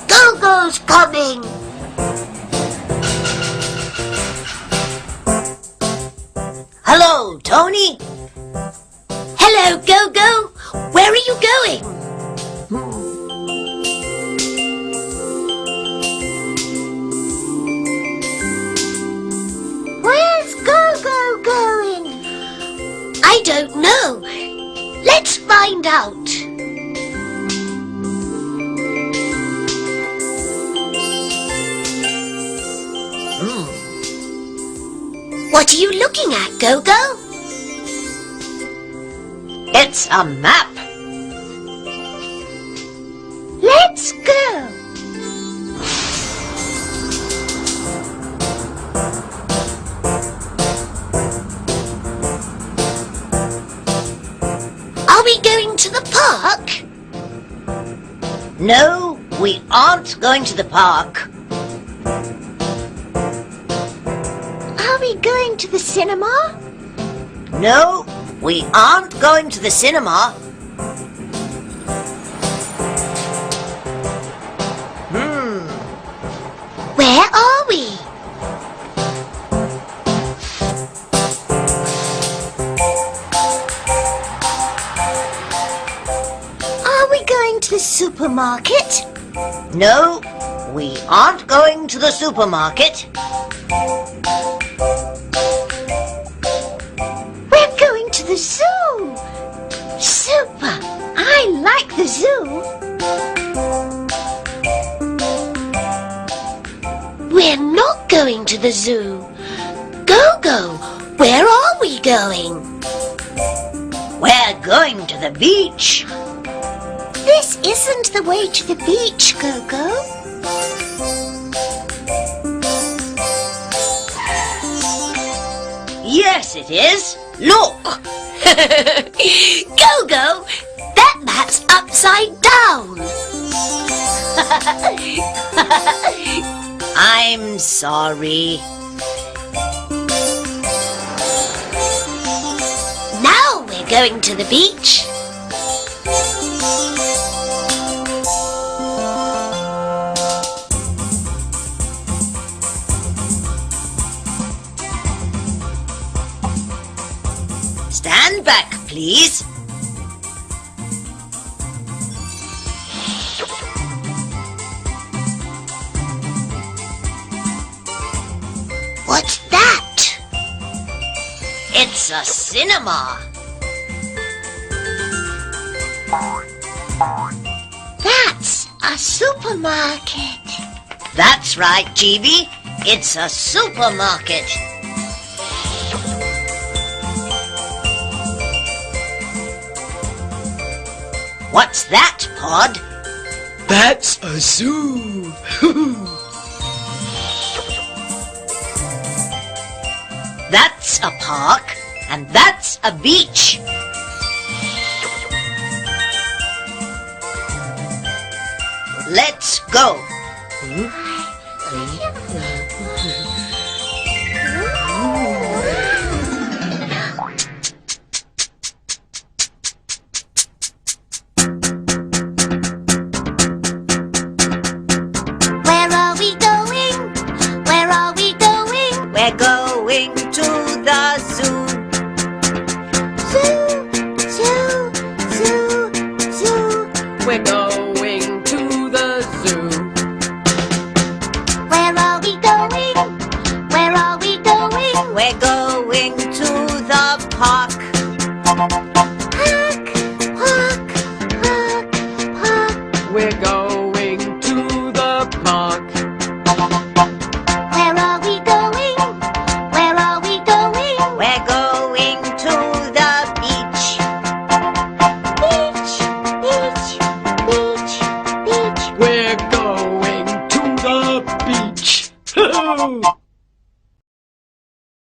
Gogo's coming! Hello, Tony! Hello, Gogo! Where are you going? Where's Gogo going? I don't know. Let's find out. What are you looking at, Gogo? It's a map. Let's go. Are we going to the park? No, we aren't going to the park. Are we going to the cinema? No, we aren't going to the cinema. Where are we? Are we going to the supermarket? No, we aren't going to the supermarket. We're going to the zoo. Super! I like the zoo. We're not going to the zoo. Gogo, where are we going? We're going to the beach. This isn't the way to the beach, Gogo. Yes, it is. Look. Gogo, that map's upside down. I'm sorry. Now we're going to the beach. Stand back, please. What's that? It's a cinema. That's a supermarket. That's right, GB. It's a supermarket. What's that, Pod? That's a zoo. That's a park, and that's a beach. Let's go. Where are we going? Where are we going? We're going to the zoo. Zoo, zoo, zoo, zoo. We're going to the zoo. Where are we going? Where are we going? We're going to the park. Park, park, park, park. We're going to the park. Where are we going? Where are we going? beach.